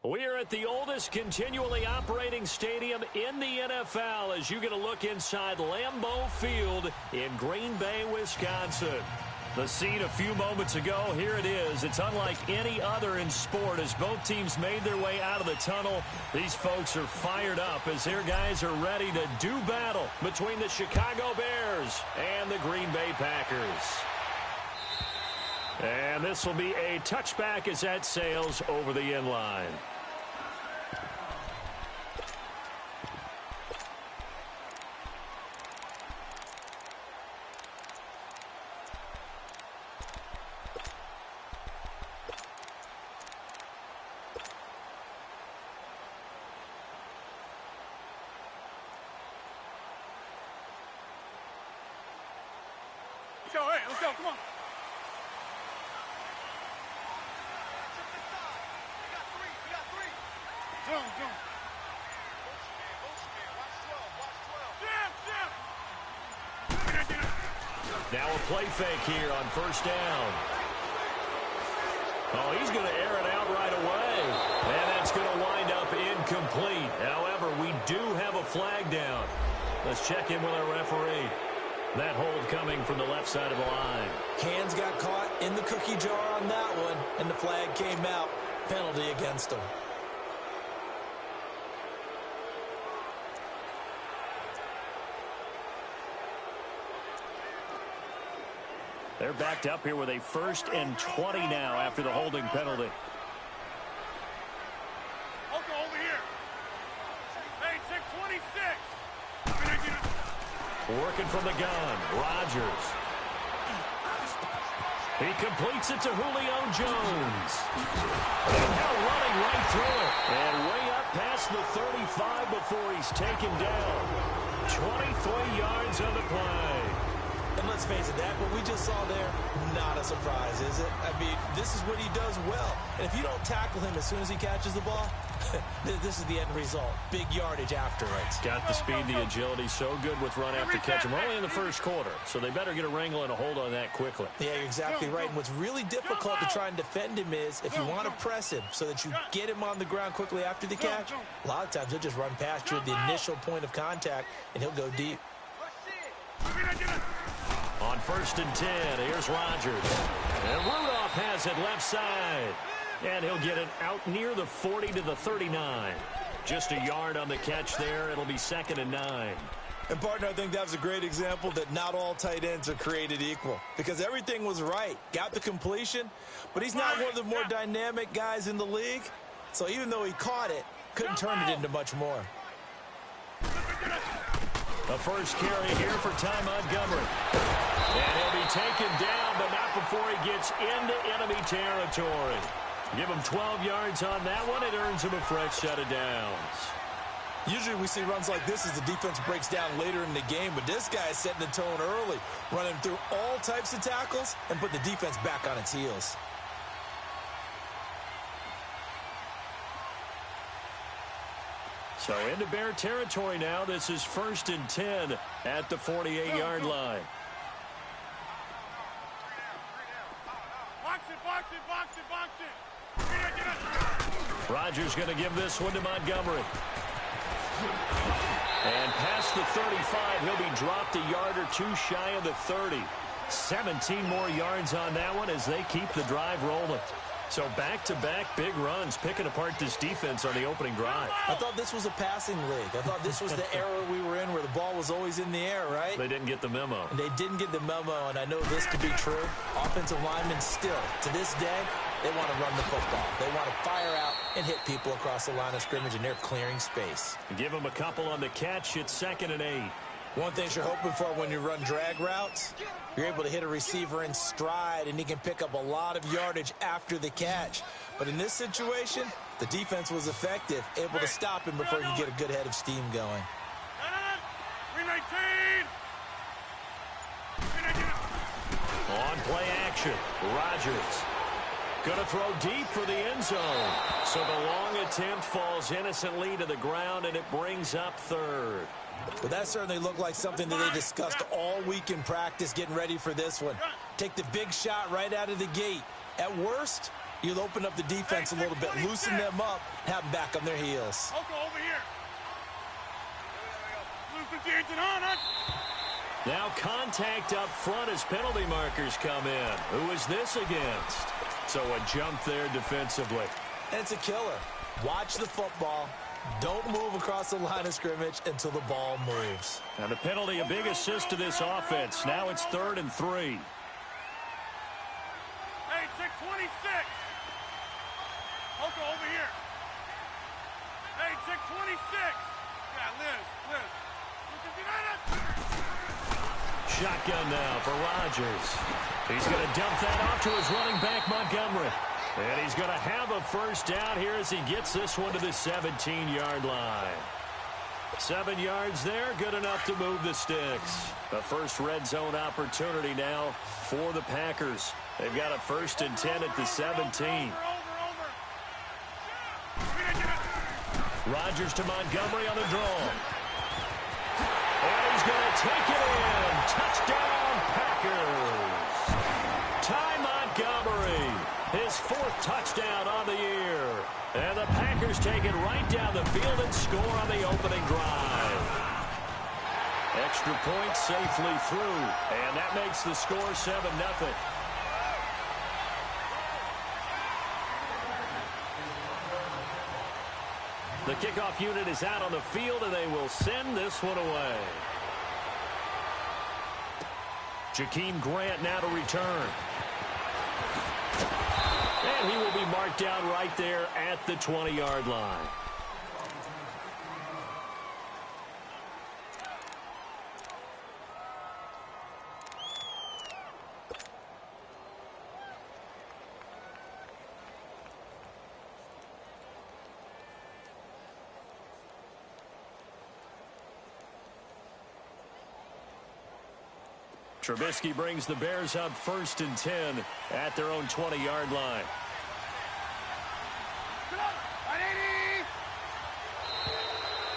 We are at the oldest continually operating stadium in the NFL as you get a look inside Lambeau Field in Green Bay, Wisconsin. The scene a few moments ago, here it is. It's unlike any other in sport as both teams made their way out of the tunnel. These folks are fired up as their guys are ready to do battle between the Chicago Bears and the Green Bay Packers. And this will be a touchback as that sails over the end line. Let's go, come on. Zoom. Now a play fake here on first down. Oh, he's going to air it out right away. And that's going to wind up incomplete. However, we do have a flag down. Let's check in with our referee. That hold coming from the left side of the line. Hands got caught in the cookie jar on that one, and the flag came out. Penalty against him. They're backed up here with a 1st and 20 now after the holding penalty. Over here. Hey, 626. Working from the gun, Rodgers. He completes it to Julio Jones. And now running right through it. And way up past the 35 before he's taken down. 23 yards on the play. And let's face it, that what we just saw there, not a surprise, is it? I mean, this is what he does well. And if you don't tackle him as soon as he catches the ball, this is the end result. Big yardage after it. Got the speed, the agility, so good with run after catch. And we're only in the first quarter, so they better get a wrangle and a hold on that quickly. Yeah, you're exactly right. And what's really difficult to try and defend him is if you want to press him so that you get him on the ground quickly after the catch, a lot of times he'll just run past you at the initial point of contact, and he'll go deep. On 1st and 10, here's Rodgers. And Rudolph has it left side. And he'll get it out near the 40 to the 39. Just a yard on the catch there. It'll be 2nd and 9. And, partner, I think that was a great example that not all tight ends are created equal. Because everything was right. Got the completion, but he's not one of the more dynamic guys in the league. So even though he caught it, couldn't turn it into much more. The first carry here for Ty Montgomery. And he'll be taken down, but not before he gets into enemy territory. Give him 12 yards on that one. It earns him a fresh set of downs. Usually we see runs like this as the defense breaks down later in the game, but this guy is setting the tone early, running through all types of tackles and put the defense back on its heels. So into Bear territory now. This is 1st and 10 at the 48-yard line. Box it. Rodgers going to give this one to Montgomery. And past the 35, he'll be dropped a yard or two shy of the 30. 17 more yards on that one as they keep the drive rolling. So back-to-back big runs, picking apart this defense on the opening drive. I thought this was a passing league. I thought this was the era we were in where the ball was always in the air, right? They didn't get the memo. They didn't get the memo, and I know this to be true. Offensive linemen still, to this day, they want to run the football. They want to fire out and hit people across the line of scrimmage, and they're clearing space. Give them a couple on the catch. It's 2nd and 8. One thing you're hoping for when you run drag routes, you're able to hit a receiver in stride, and he can pick up a lot of yardage after the catch. But in this situation, the defense was effective, able to stop him before he could get a good head of steam going. 319. On play action, Rodgers. Going to throw deep for the end zone. So the long attempt falls innocently to the ground, and it brings up 3rd. Well, that certainly looked like something that they discussed all week in practice getting ready for this one. Take the big shot right out of the gate. At worst, You'll open up the defense a little bit, loosen them up, have them back on their heels. Okay, over here. Now contact up front as penalty markers come in. Who is this against? So a jump there defensively. And it's a killer. Watch the football. Don't move across the line of scrimmage until the ball moves. And the penalty, a big assist to this offense. Now it's 3rd and 3. Hey, 626. Okay, over here. Hey, 626. Yeah, Liz. Shotgun now for Rodgers. He's going to dump that off to his running back, Montgomery. And he's going to have a first down here as he gets this one to the 17-yard line. 7 yards there, good enough to move the sticks. The first red zone opportunity now for the Packers. They've got a 1st and 10 at the 17. Rodgers to Montgomery on the draw. And he's going to take it in. Touchdown, Packers. Ty Montgomery, his 4th touchdown on the year. And the Packers take it right down the field and score on the opening drive. Extra point safely through. And that makes the score 7-0. The kickoff unit is out on the field, and they will send this one away. Jakeem Grant now to return. And he will be marked down right there at the 20-yard line. Trubisky brings the Bears up 1st and 10 at their own 20-yard line.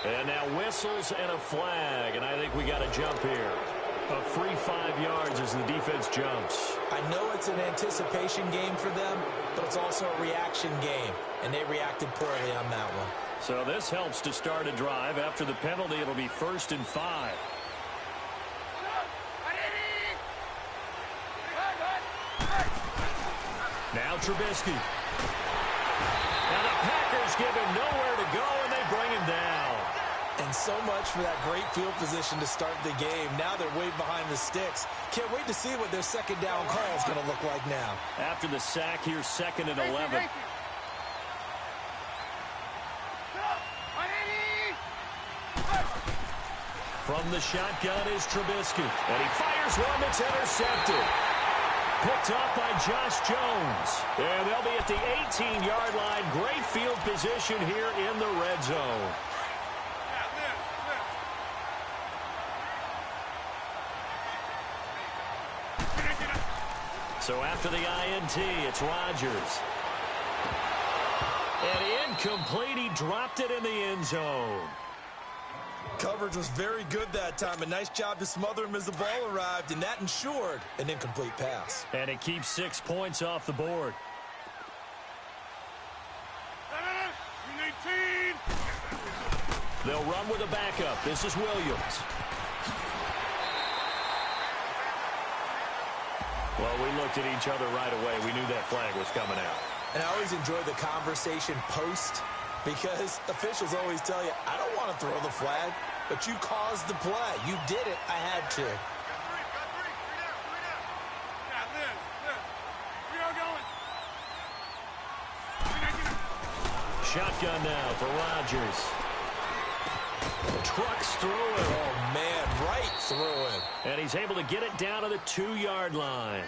And now whistles and a flag, and I think we got a jump here. A free 5 yards as the defense jumps. I know it's an anticipation game for them, but it's also a reaction game, and they reacted poorly on that one. So this helps to start a drive. After the penalty, it'll be 1st and 5. Now Trubisky. Now the Packers give him nowhere to go, and they bring him down. And so much for that great field position to start the game. Now they're way behind the sticks. Can't wait to see what their second down call is going to look like now. After the sack, here's 2nd and 11. From the shotgun is Trubisky. And he fires one that's intercepted. Picked up by Josh Jones. And they'll be at the 18-yard line. Great field position here in the red zone. So after the INT, it's Rodgers. And incomplete. He dropped it in the end zone. Coverage was very good that time. A nice job to smother him as the ball arrived, and that ensured an incomplete pass. And it keeps 6 points off the board. They'll run with a backup. This is Williams. Well, we looked at each other right away. We knew that flag was coming out. And I always enjoy the conversation post, because officials always tell you, I don't want to throw the flag, but you caused the play. You did it. I had to. Shotgun now for Rodgers. Trucks through it. Oh, man, right through it. And he's able to get it down to the 2-yard line.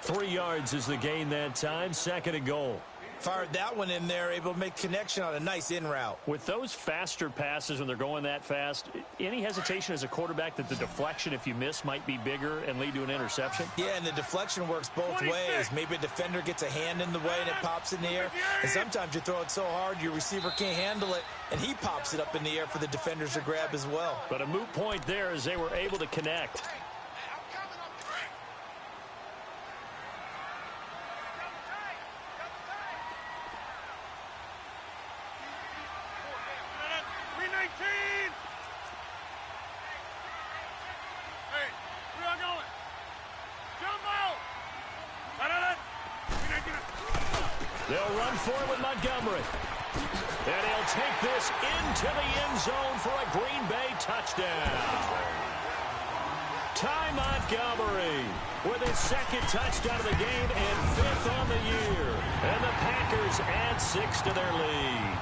3 yards is the gain that time. 2nd and goal. Fired that one in there, able to make connection on a nice in route. With those faster passes when they're going that fast, any hesitation as a quarterback that the deflection, if you miss, might be bigger and lead to an interception? Yeah, and the deflection works both ways. Maybe a defender gets a hand in the way and it pops in the air. And sometimes you throw it so hard your receiver can't handle it, and he pops it up in the air for the defenders to grab as well. But a moot point there as they were able to connect. They'll run for it with Montgomery. And he'll take this into the end zone for a Green Bay touchdown. Ty Montgomery with his second touchdown of the game and 5th on the year. And the Packers add 6 to their lead.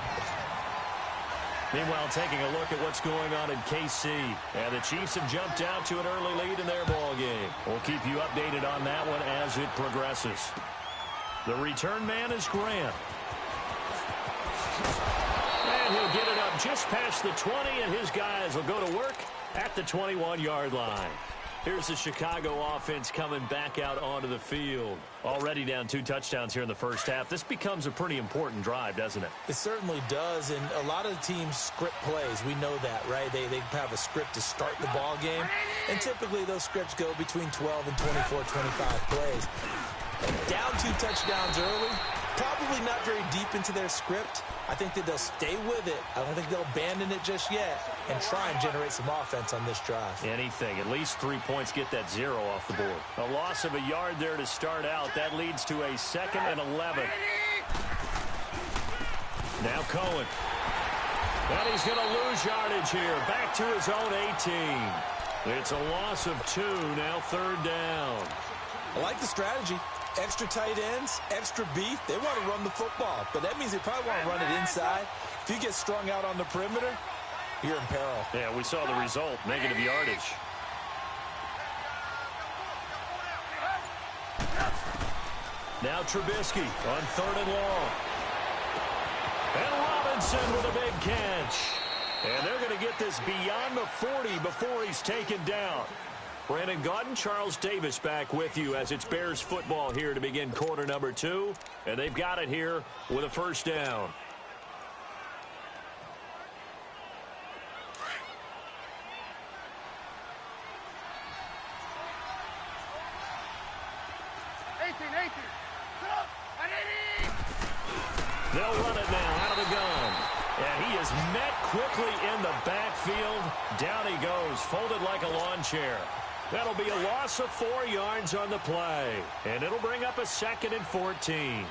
Meanwhile, taking a look at what's going on in KC. And the Chiefs have jumped out to an early lead in their ball game. We'll keep you updated on that one as it progresses. The return man is Grant. And he'll get it up just past the 20, and his guys will go to work at the 21-yard line. Here's the Chicago offense coming back out onto the field. Already down 2 touchdowns here in the first half. This becomes a pretty important drive, doesn't it? It certainly does, and a lot of the teams script plays. We know that, right? They have a script to start the ball game, and typically those scripts go between 12 and 24, 25 plays. Down 2 touchdowns early, probably not very deep into their script. I think that they'll stay with it. I don't think they'll abandon it just yet and try and generate some offense on this drive. Anything. At least 3 points, get that 0 off the board. A loss of a yard there to start out. That leads to a 2nd and 11. Now Cohen. And he's going to lose yardage here. Back to his own 18. It's a loss of 2. Now 3rd down. I like the strategy. Extra tight ends, extra beef. They want to run the football, but that means they probably want to run it inside. If you get strung out on the perimeter, you're in peril. Yeah, we saw the result, negative yardage. Now Trubisky on 3rd and long. And Robinson with a big catch. And they're going to get this beyond the 40 before he's taken down. Brandon Gaudin, Charles Davis back with you as it's Bears football here to begin quarter number 2. And they've got it here with a 1st down. They'll run it now out of the gun. And he is met quickly in the backfield. Down he goes, folded like a lawn chair. That'll be a loss of 4 yards on the play. And it'll bring up a 2nd and 14.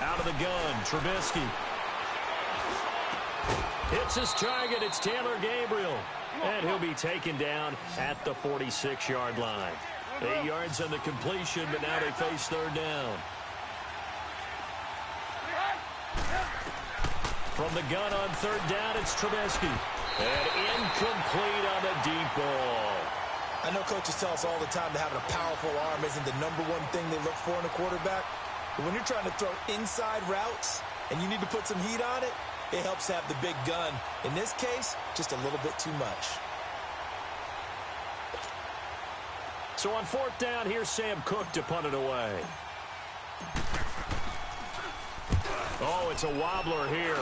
Out of the gun, Trubisky. Hits his target. It's Taylor Gabriel. And he'll be taken down at the 46-yard line. 8 yards on the completion, but now they face 3rd down. From the gun on 3rd down, it's Trubisky. And incomplete on the deep ball. I know coaches tell us all the time that having a powerful arm isn't the #1 thing they look for in a quarterback. But when you're trying to throw inside routes and you need to put some heat on it, it helps to have the big gun. In this case, just a little bit too much. So on 4th down, here's Sam Cook to punt it away. Oh, it's a wobbler here.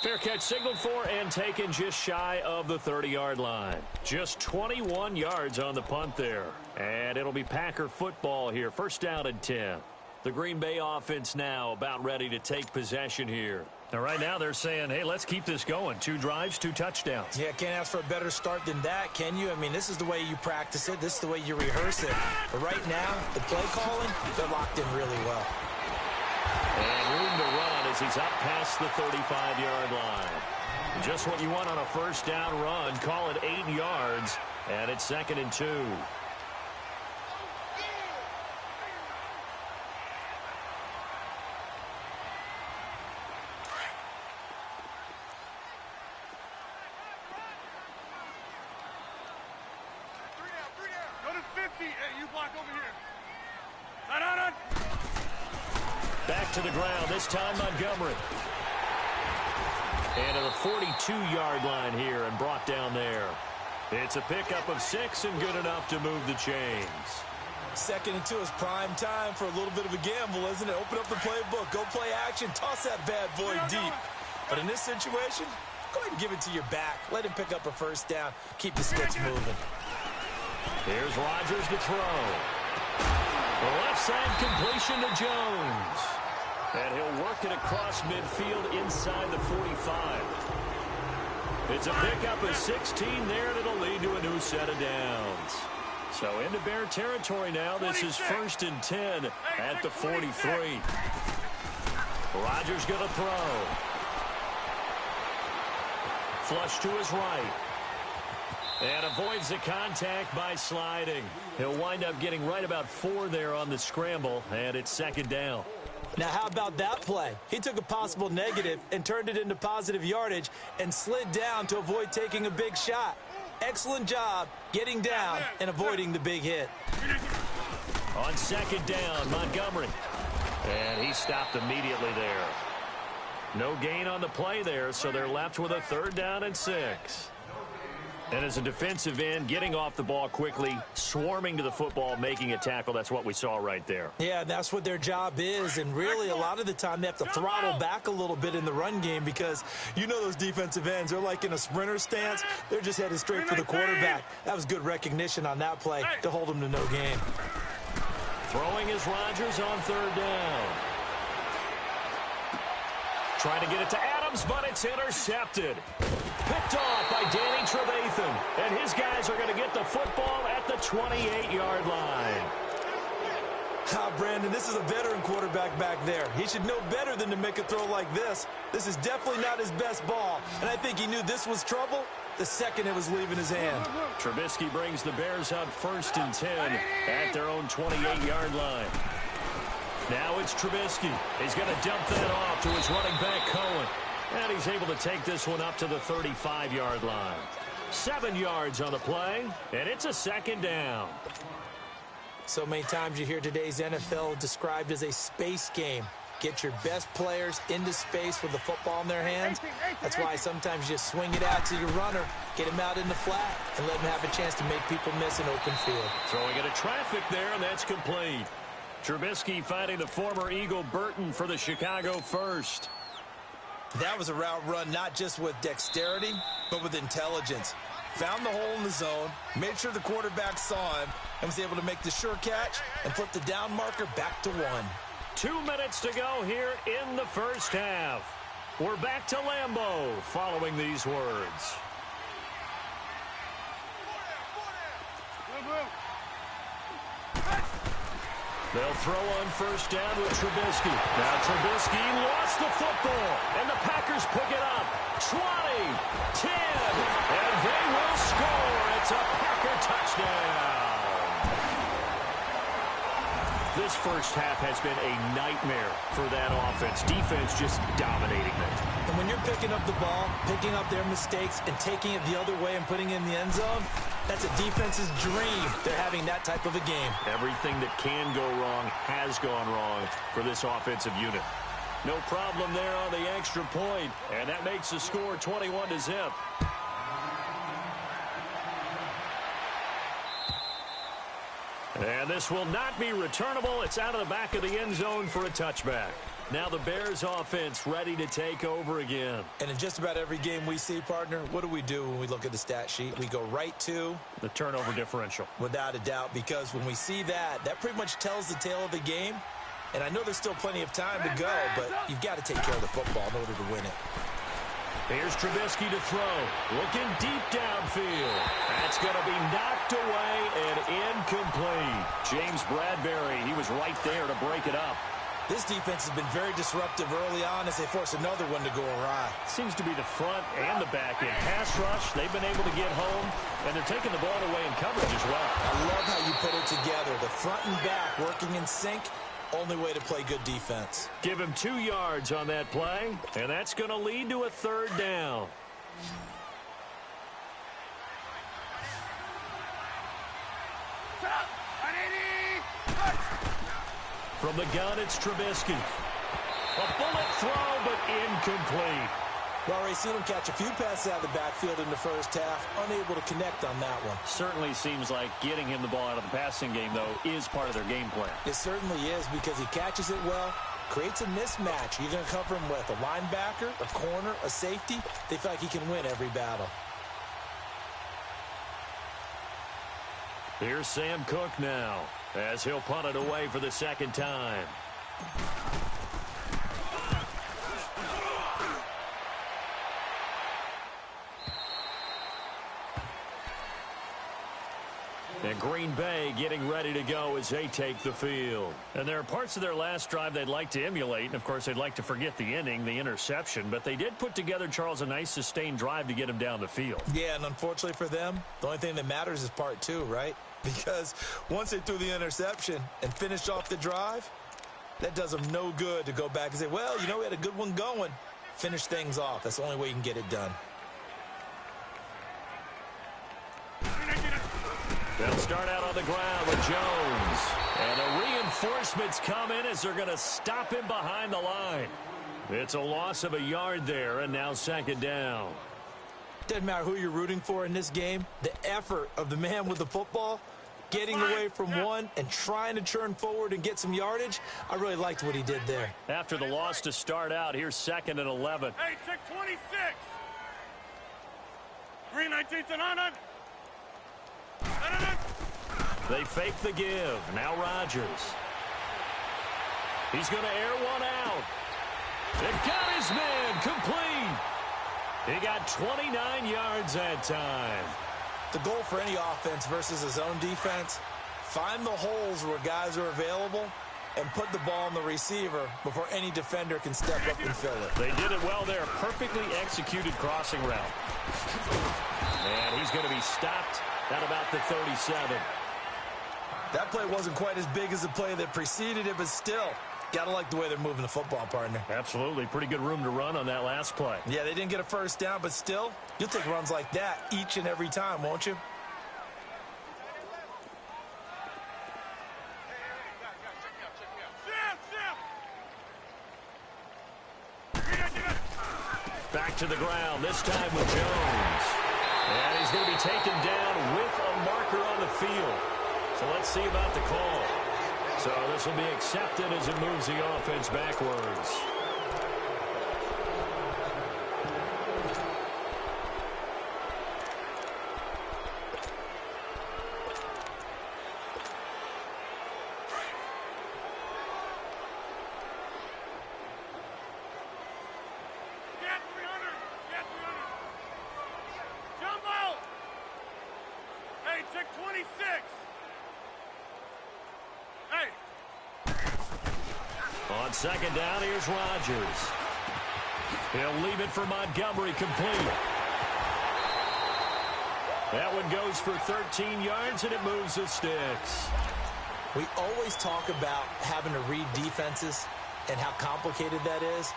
Fair catch signaled for and taken just shy of the 30-yard line. Just 21 yards on the punt there. And it'll be Packer football here. 1st down and 10. The Green Bay offense now about ready to take possession here. Now, right now they're saying, hey, let's keep this going. 2 drives, 2 touchdowns. Yeah, can't ask for a better start than that, can you? I mean, this is the way you practice it. This is the way you rehearse it. But right now, the play calling, they're locked in really well. And room to run as he's up past the 35-yard line. Just what you want on a 1st down run. Call it 8 yards, and it's 2nd and 2. Back to the ground, this time Montgomery. And to the 42-yard line here and brought down there. It's a pickup of 6 and good enough to move the chains. 2nd and 2 is prime time for a little bit of a gamble, isn't it? Open up the playbook, go play action, toss that bad boy deep. But in this situation, go ahead and give it to your back. Let him pick up a 1st down. Keep the sticks moving. Here's Rodgers to throw. The left side completion to Jones. And he'll work it across midfield inside the 45. It's a pickup of 16 there, and it'll lead to a new set of downs. So into Bear territory now. This is 1st and 10 at the 43. Rodgers going to throw. Flush to his right. And avoids the contact by sliding. He'll wind up getting right about 4 there on the scramble, and it's 2nd down. Now, how about that play? He took a possible negative and turned it into positive yardage and slid down to avoid taking a big shot. Excellent job getting down and avoiding the big hit. On 2nd down, Montgomery. And he stopped immediately there. No gain on the play there, so they're left with a 3rd down and 6. And as a defensive end, getting off the ball quickly, swarming to the football, making a tackle, that's what we saw right there. Yeah, that's what their job is, and really a lot of the time they have to throttle back a little bit in the run game because you know those defensive ends, they're like in a sprinter stance. They're just headed straight for the quarterback. That was good recognition on that play to hold them to no gain. Throwing is Rodgers on 3rd down. Trying to get it to Adams, but it's intercepted. Picked off by Danny Trevathan. And his guys are going to get the football at the 28-yard line. Brandon, this is a veteran quarterback back there. He should know better than to make a throw like this. This is definitely not his best ball. And I think he knew this was trouble the second it was leaving his hand. Trubisky brings the Bears up 1st and 10 at their own 28-yard line. Now it's Trubisky. He's going to dump that off to his running back, Cohen. And he's able to take this one up to the 35-yard line. 7 yards on the play, and it's a 2nd down. So many times you hear today's NFL described as a space game. Get your best players into space with the football in their hands. That's why sometimes you just swing it out to your runner, get him out in the flat, and let him have a chance to make people miss an open field. Throwing into traffic there, and that's complete. Trubisky finding the former Eagle Burton for the Chicago first. That was a route run not just with dexterity, but with intelligence. Found the hole in the zone, made sure the quarterback saw him, and was able to make the sure catch and flip the down marker back to 1. 2 minutes to go here in the first half. We're back to Lambeau following these words. They'll throw on 1st down with Trubisky. Now Trubisky lost the football, and the Packers pick it up. 20, 10, and they will score. It's a Packer touchdown. This first half has been a nightmare for that offense. Defense just dominating it. And when you're picking up the ball, picking up their mistakes, and taking it the other way and putting it in the end zone, that's a defense's dream. They're having that type of a game. Everything that can go wrong has gone wrong for this offensive unit. No problem there on the extra point, and that makes the score 21-0. And this will not be returnable. It's out of the back of the end zone for a touchback. Now the Bears offense ready to take over again. And in just about every game we see, partner, what do we do when we look at the stat sheet? We go right to the turnover differential. Without a doubt, because when we see that, that pretty much tells the tale of the game. And I know there's still plenty of time to go, but you've got to take care of the football in order to win it. Here's Trubisky to throw. Looking deep downfield. That's going to be knocked away and incomplete. James Bradbury, he was right there to break it up. This defense has been very disruptive early on as they force another one to go awry. Seems to be the front and the back end. Pass rush, they've been able to get home, and they're taking the ball away in coverage as well. I love how you put it together. The front and back working in sync. Only way to play good defense. Give him 2 yards on that play, and that's going to lead to a 3rd down. From the gun, it's Trubisky. A bullet throw, but incomplete. Well, Ray, seen him catch a few passes out of the backfield in the first half, unable to connect on that one. Certainly seems like getting him the ball out of the passing game, though, is part of their game plan. It certainly is because he catches it well, creates a mismatch. You're going to cover him with a linebacker, a corner, a safety. They feel like he can win every battle. Here's Sam Cook now, as he'll punt it away for the 2nd time. And Green Bay getting ready to go as they take the field. And there are parts of their last drive they'd like to emulate. And, of course, they'd like to forget the inning, the interception. But they did put together, Charles, a nice sustained drive to get him down the field. Yeah, and unfortunately for them, the only thing that matters is part two, right? Because once they threw the interception and finished off the drive, that does them no good to go back and say, well, you know, we had a good one going. Finish things off. That's the only way you can get it done. They'll start out on the ground with Jones. And the reinforcements come in as they're going to stop him behind the line. It's a loss of a yard there, and now second down. Doesn't matter who you're rooting for in this game. The effort of the man with the football, getting away from one and trying to turn forward and get some yardage, I really liked what he did there. After the loss to start out, here's 2nd and 11. Hey, check 26. 319-9. They fake the give. Now Rodgers. He's going to air one out. It got his man complete. He got 29 yards that time. The goal for any offense versus his own defense, find the holes where guys are available and put the ball on the receiver before any defender can step up and fill it. They did it well there. Perfectly executed crossing route. And he's going to be stopped at about the 37. That play wasn't quite as big as the play that preceded it, but still, gotta like the way they're moving the football, partner. Absolutely. Pretty good room to run on that last play. Yeah, they didn't get a first down, but still, you'll take runs like that each and every time, won't you? Back to the ground, this time with Jones. And he's going to be taken down with a marker on the field. So let's see about the call. So this will be accepted as it moves the offense backwards. Check 26. Hey. On second down, here's Rodgers. He'll leave it for Montgomery complete. That one goes for 13 yards, and it moves the sticks. We always talk about having to read defenses and how complicated that is.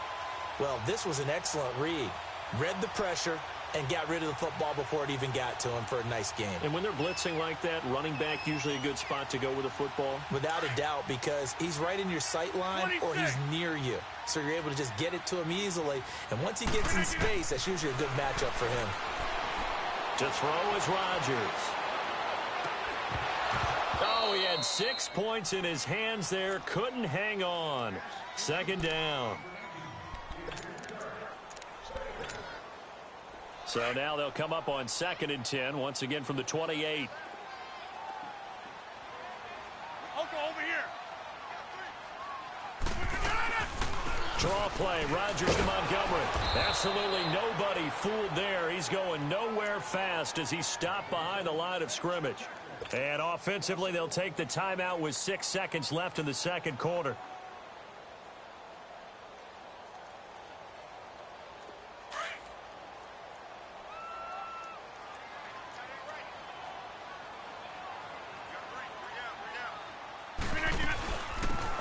Well, this was an excellent read. Read the pressure and got rid of the football before it even got to him for a nice game. And when they're blitzing like that, running back usually a good spot to go with the football? Without a doubt, because he's right in your sight line or he's near you. So you're able to just get it to him easily. And once he gets in space, that's usually a good matchup for him. To throw is Rodgers. Oh, he had 6 points in his hands there. Couldn't hang on. Second down. So now they'll come up on 2nd and 10, once again from the 28. Over here. Draw play, Rodgers to Montgomery. Absolutely nobody fooled there. He's going nowhere fast as he stopped behind the line of scrimmage. And offensively, they'll take the timeout with 6 seconds left in the second quarter.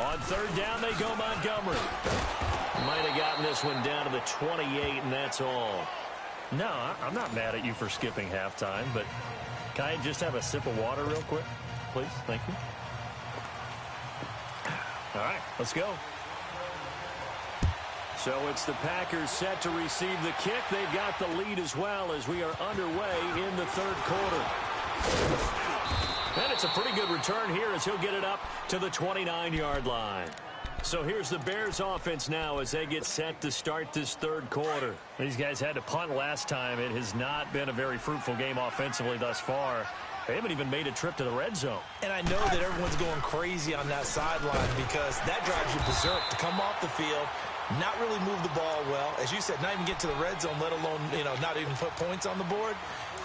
On third down, they go Montgomery. Might have gotten this one down to the 28, and that's all. No, I'm not mad at you for skipping halftime, but can I just have a sip of water real quick, please? Thank you. All right, let's go. So it's the Packers set to receive the kick. They've got the lead as well as we are underway in the third quarter. And it's a pretty good return here as he'll get it up to the 29-yard line. So here's the Bears offense now as they get set to start this third quarter. These guys had to punt last time. It has not been a very fruitful game offensively thus far. They haven't even made a trip to the red zone. And I know that everyone's going crazy on that sideline because that drives you berserk to come off the field, not really move the ball well. As you said, not even get to the red zone, let alone, not even put points on the board.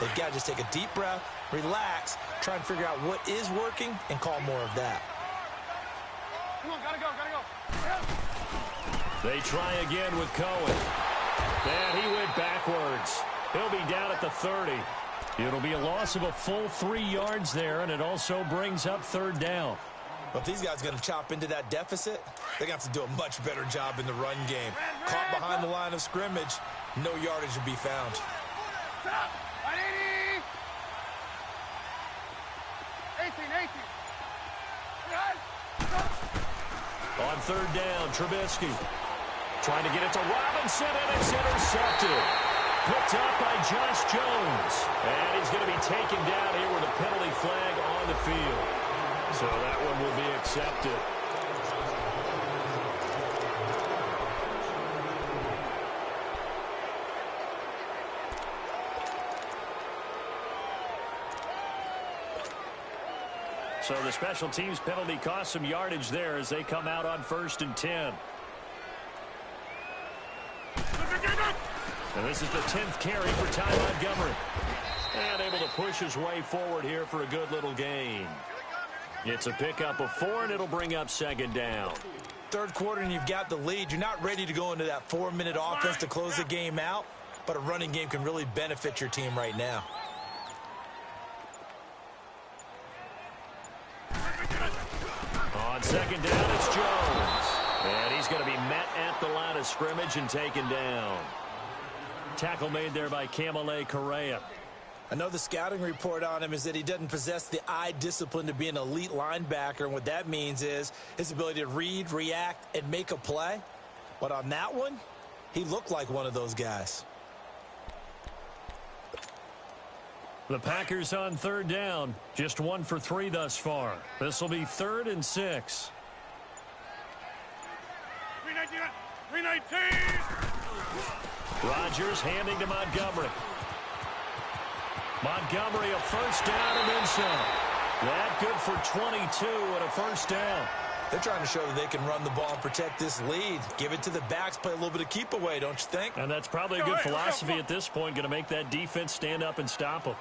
They've got to just take a deep breath, relax, try and figure out what is working, and call more of that. Come on, gotta go. They try again with Cohen. And he went backwards. He'll be down at the 30. It'll be a loss of a full 3 yards there, and it also brings up third down. Well, if these guys are going to chop into that deficit, they're going to have to do a much better job in the run game. Caught behind the line of scrimmage, no yardage to be found. Stop! 18. On third down, Trubisky trying to get it to Robinson, and it's intercepted. Picked up by Josh Jones. And he's going to be taken down here with a penalty flag on the field. So that one will be accepted. So the special teams penalty cost some yardage there as they come out on 1st and 10. And this is the 10th carry for Ty Montgomery. And able to push his way forward here for a good little gain. It's a pickup of 4, and it'll bring up 2nd down. Third quarter, and you've got the lead. You're not ready to go into that 4-minute offense to close the game out, but a running game can really benefit your team right now. On 2nd down, it's Jones. And he's going to be met at the line of scrimmage and taken down. Tackle made there by Kamale Correa. I know the scouting report on him is that he doesn't possess the eye discipline to be an elite linebacker, and what that means is his ability to read, react, and make a play. But on that one, he looked like one of those guys. The Packers on 3rd down, just 1 for 3 thus far. This will be 3rd and 6. 319. Rodgers handing to Montgomery. Montgomery, a 1st down and then some. That good for 22 and a 1st down. They're trying to show that they can run the ball and protect this lead. Give it to the backs, play a little bit of keep away, don't you think? And that's probably a good philosophy at this point, going to make that defense stand up and stop them.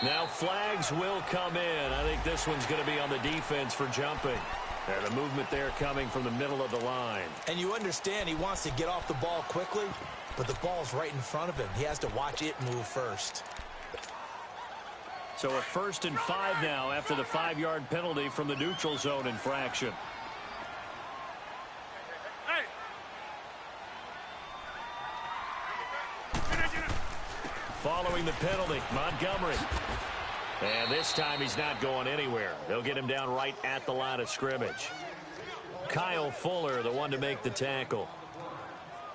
Now flags will come in. I think this one's going to be on the defense for jumping. And the movement there coming from the middle of the line. And you understand he wants to get off the ball quickly, but the ball's right in front of him. He has to watch it move first. So a 1st and 5 now after the 5-yard penalty from the neutral zone infraction. Hey! Following the penalty, Montgomery. And this time he's not going anywhere. They'll get him down right at the line of scrimmage. Kyle Fuller, the one to make the tackle.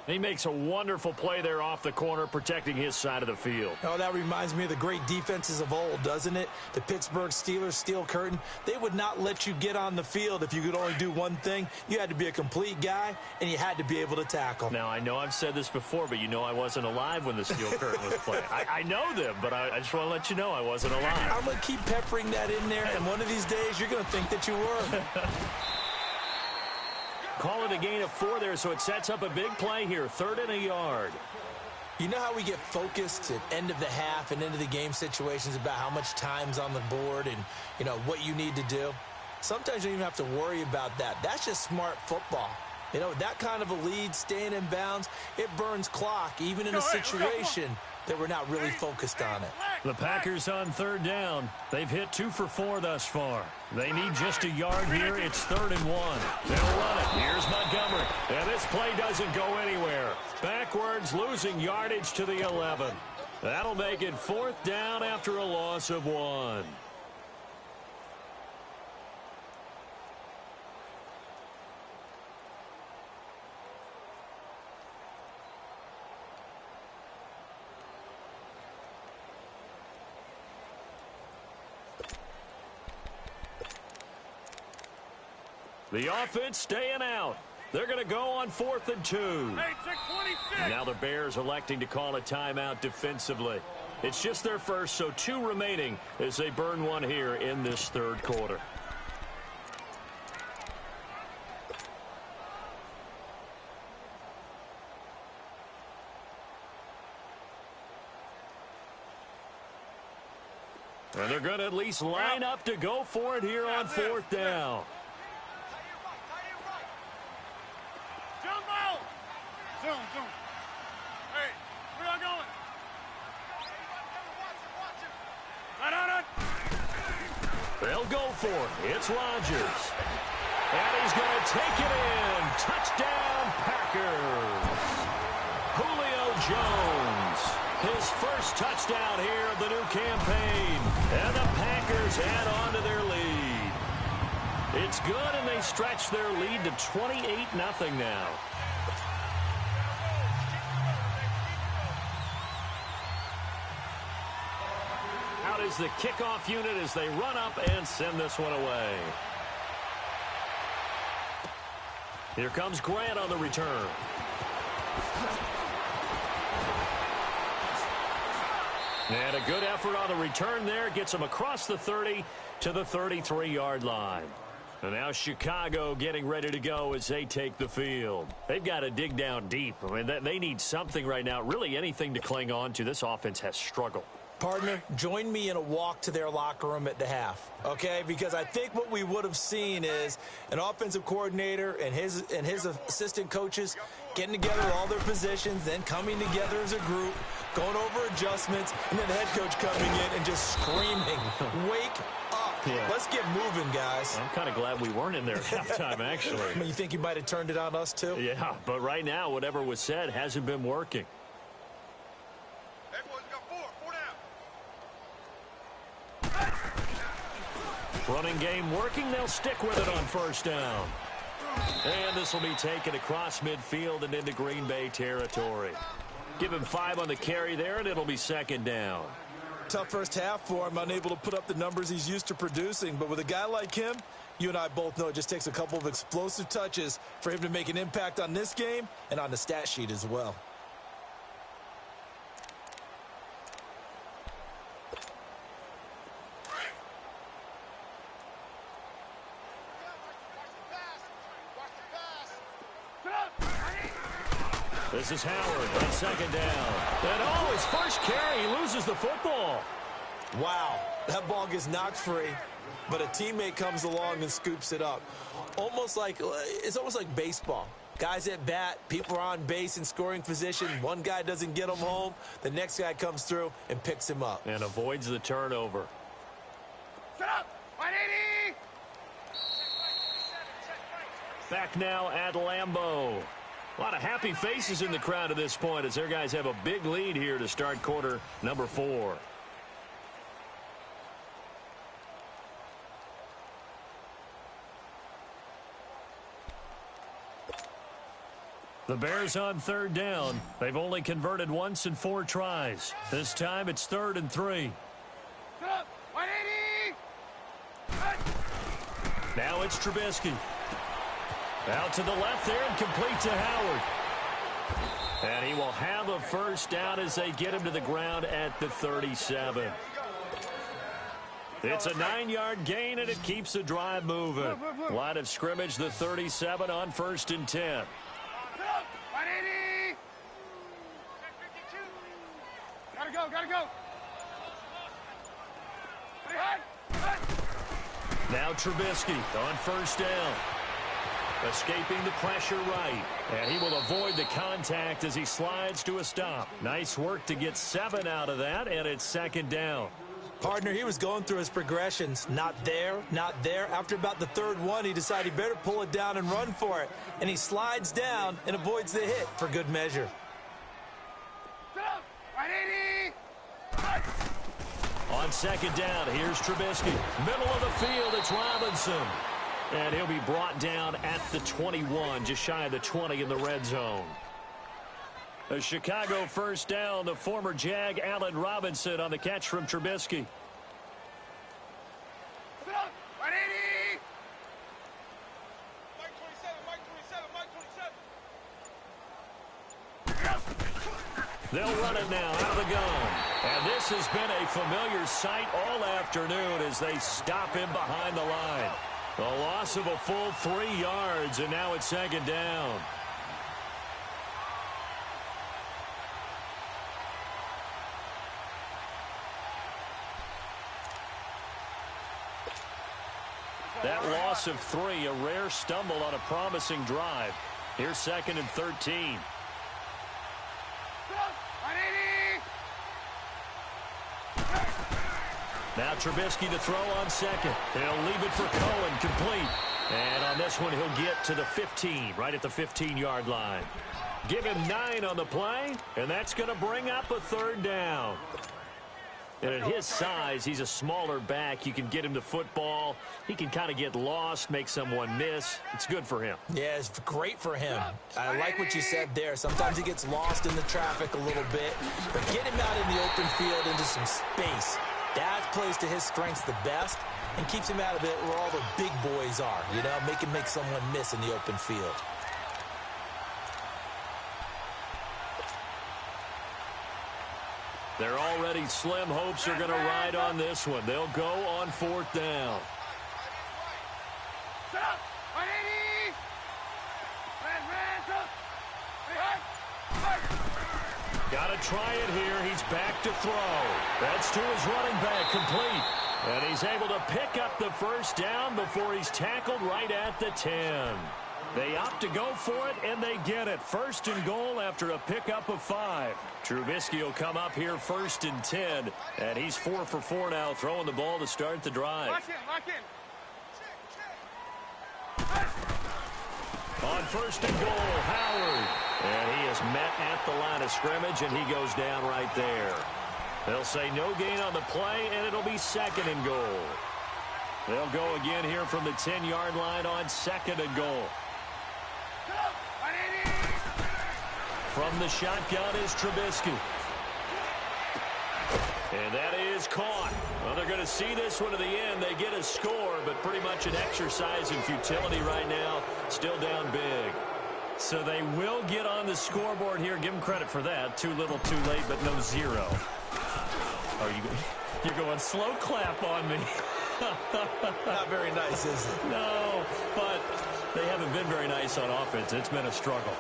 He makes a wonderful play there off the corner, protecting his side of the field. Oh, that reminds me of the great defenses of old, doesn't it? The Pittsburgh Steelers, Steel Curtain. They would not let you get on the field if you could only do one thing. You had to be a complete guy, and you had to be able to tackle. Now, I know I've said this before, but you know I wasn't alive when the Steel Curtain was playing. I know them, but I just want to let you know I wasn't alive. I'm going to keep peppering that in there, and one of these days you're going to think that you were. Call it a gain of 4 there, so it sets up a big play here. 3rd and a yard. You know how we get focused at end of the half and into the game situations about how much time's on the board and, you know, what you need to do? Sometimes you don't even have to worry about that. That's just smart football. You know, that kind of a lead, staying in bounds, it burns clock, even in a situation that we're not really focused on it. The Packers on 3rd down. They've hit 2 for 4 thus far. They need just a yard here. It's 3rd and 1. They'll run it. Here's Montgomery. And this play doesn't go anywhere. Backwards, losing yardage to the 11. That'll make it 4th down after a loss of 1. The offense staying out. They're going to go on 4th and 2. Hey, check 26. Now the Bears electing to call a timeout defensively. It's just their first, so 2 remaining as they burn 1 here in this 3rd quarter. And they're going to at least line up to go for it here on fourth down. Zoom. Hey, where y'all going? Right on it. They'll go for it. It's Rodgers. And he's going to take it in. Touchdown, Packers. Julio Jones. His first touchdown here of the new campaign. And the Packers add on to their lead. It's good, and they stretch their lead to 28-0 now. Out is the kickoff unit as they run up and send this one away. Here comes Grant on the return. And a good effort on the return there. Gets him across the 30 to the 33-yard line. And now Chicago getting ready to go as they take the field. They've got to dig down deep. I mean, they need something right now, really anything to cling on to. This offense has struggled. Partner, join me in a walk to their locker room at the half, okay? Because I think what we would have seen is an offensive coordinator and his assistant coaches getting together all their positions, then coming together as a group, going over adjustments, and then the head coach coming in and just screaming, "Wake up. Yeah. Let's get moving, guys." I'm kind of glad we weren't in there at halftime, actually. I mean, you think you might have turned it on us, too? Yeah, but right now, whatever was said hasn't been working. Running game working. They'll stick with it on first down. And this will be taken across midfield and into Green Bay territory. Give him 5 on the carry there, and it'll be second down. Tough first half for him, unable to put up the numbers he's used to producing. But with a guy like him, you and I both know it just takes a couple of explosive touches for him to make an impact on this game and on the stat sheet as well. This is Howard on second down. And his first carry, he loses the football. Wow, that ball gets knocked free, but a teammate comes along and scoops it up. It's almost like baseball. Guys at bat, people are on base in scoring position. One guy doesn't get him home. The next guy comes through and picks him up. And avoids the turnover. Set up! 180! Back now at Lambeau. A lot of happy faces in the crowd at this point as their guys have a big lead here to start quarter number 4. The Bears on third down. They've only converted once in 4 tries. This time it's 3rd and 3. Set up! 180! Now it's Trubisky. Out to the left there and complete to Howard. And he will have a first down as they get him to the ground at the 37. It's a 9-yard gain, and it keeps the drive moving. Line of scrimmage, the 37 on 1st and 10. 180! Gotta go. Now Trubisky on first down. Escaping the pressure right. And he will avoid the contact as he slides to a stop. Nice work to get 7 out of that, and it's second down. Partner, he was going through his progressions. Not there, not there. After about the 3rd one, he decided he better pull it down and run for it. And he slides down and avoids the hit for good measure. 180! On second down, here's Trubisky. Middle of the field, it's Robinson. And he'll be brought down at the 21, just shy of the 20 in the red zone. A Chicago first down, the former Jag, Allen Robinson, on the catch from Trubisky. 180! They'll run it now out of the gun. And this has been a familiar sight all afternoon as they stop him behind the line. A loss of a full 3 yards, and now it's second down. That loss of 3, a rare stumble on a promising drive. Here's 2nd and 13. Now Trubisky to throw on 2nd. He'll leave it for Cohen, complete. And on this one, he'll get to the 15, right at the 15-yard line. Give him 9 on the play, and that's going to bring up a 3rd down. And at his size, he's a smaller back. You can get him to football. He can kind of get lost, make someone miss. It's good for him. Yeah, it's great for him. I like what you said there. Sometimes he gets lost in the traffic a little bit, but get him out in the open field into some space. That plays to his strengths the best and keeps him out of it where all the big boys are, you know, make someone miss in the open field. They're already slim hopes are going to ride on this one. They'll go on 4th down. Set up! 180! Got to try it here. He's back to throw. That's to his running back, complete. And he's able to pick up the 1st down before he's tackled right at the 10. They opt to go for it, and they get it. 1st and goal after a pickup of 5. Trubisky will come up here 1st and 10, and he's 4 for 4 now, throwing the ball to start the drive. Lock in. On 1st and goal, Howard. And he is met at the line of scrimmage, and he goes down right there. They'll say no gain on the play, and it'll be 2nd and goal. They'll go again here from the 10-yard line on 2nd and goal. From the shotgun is Trubisky. And that is caught. Well, they're going to see this one to the end. They get a score, but pretty much an exercise in futility right now. Still down big. So they will get on the scoreboard here. Give them credit for that. Too little, too late, but no 0. You're going slow clap on me. Not very nice, is it? No, but they haven't been very nice on offense. It's been a struggle.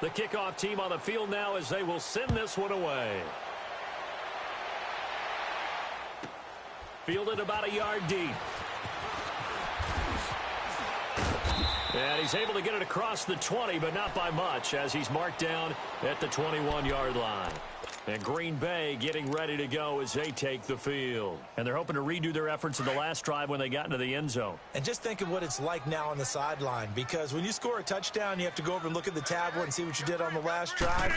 The kickoff team on the field now as they will send this one away. Fielded about a yard deep. And he's able to get it across the 20, but not by much, as he's marked down at the 21-yard line. And Green Bay getting ready to go as they take the field. And they're hoping to redo their efforts in the last drive when they got into the end zone. And just think of what it's like now on the sideline, because when you score a touchdown, you have to go over and look at the tablet and see what you did on the last drive.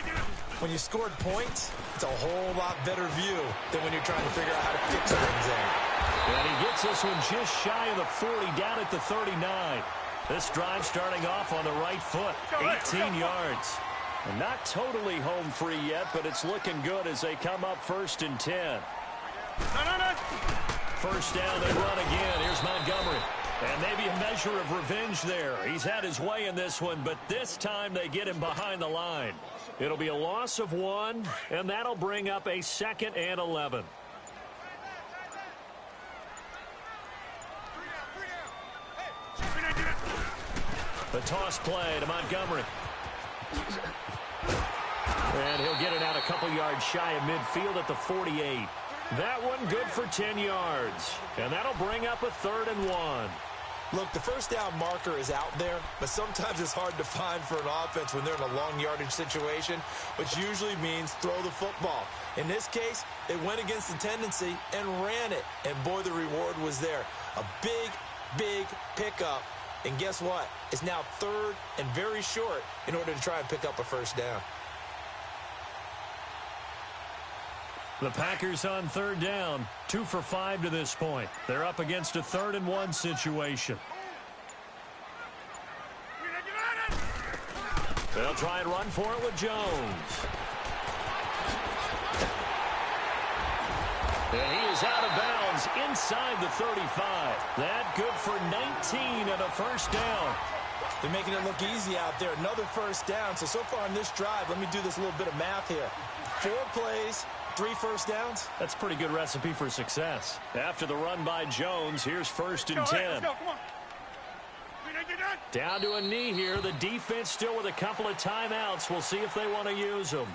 When you scored points, it's a whole lot better view than when you're trying to figure out how to fix things in. And he gets this one just shy of the 40, down at the 39. This drive starting off on the right foot, 18 yards. And not totally home free yet, but it's looking good as they come up 1st and 10. No. 1st down, they run again. Here's Montgomery. And maybe a measure of revenge there. He's had his way in this one, but this time they get him behind the line. It'll be a loss of 1, and that'll bring up a 2nd and 11. The toss play to Montgomery. And he'll get it out a couple yards shy of midfield at the 48. That one good for 10 yards. And that'll bring up a 3rd and 1. Look, the 1st down marker is out there, but sometimes it's hard to find for an offense when they're in a long yardage situation, which usually means throw the football. In this case, they went against the tendency and ran it. And boy, the reward was there. A big pickup. And guess what? It's now 3rd and very short in order to try and pick up a 1st down. The Packers on 3rd down, 2 for 5 to this point. They're up against a 3rd and 1 situation. They'll try and run for it with Jones. And he is out of bounds inside the 35. That good for 19 and a 1st down. They're making it look easy out there. Another 1st down. So far in this drive, let me do this little bit of math here. 4 plays, 3 1st downs. That's a pretty good recipe for success. After the run by Jones, here's 1st and 10. Let's go, come on. Down to a knee here. The defense still with a couple of timeouts. We'll see if they want to use them.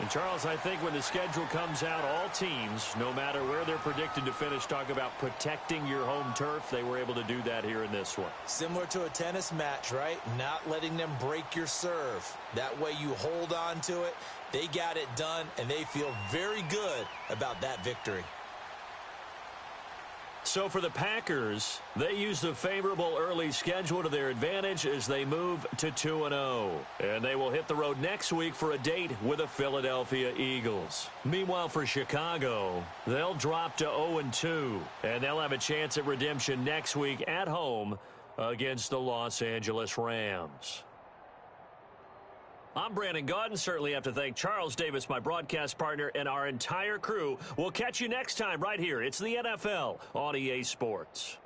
And, Charles, I think when the schedule comes out, all teams, no matter where they're predicted to finish, talk about protecting your home turf. They were able to do that here in this one. Similar to a tennis match, right? Not letting them break your serve. That way you hold on to it. They got it done, and they feel very good about that victory. So for the Packers, they use the favorable early schedule to their advantage as they move to 2-0. And they will hit the road next week for a date with the Philadelphia Eagles. Meanwhile, for Chicago, they'll drop to 0-2. And they'll have a chance at redemption next week at home against the Los Angeles Rams. I'm Brandon Gaudin. Certainly have to thank Charles Davis, my broadcast partner, and our entire crew. We'll catch you next time right here. It's the NFL on EA Sports.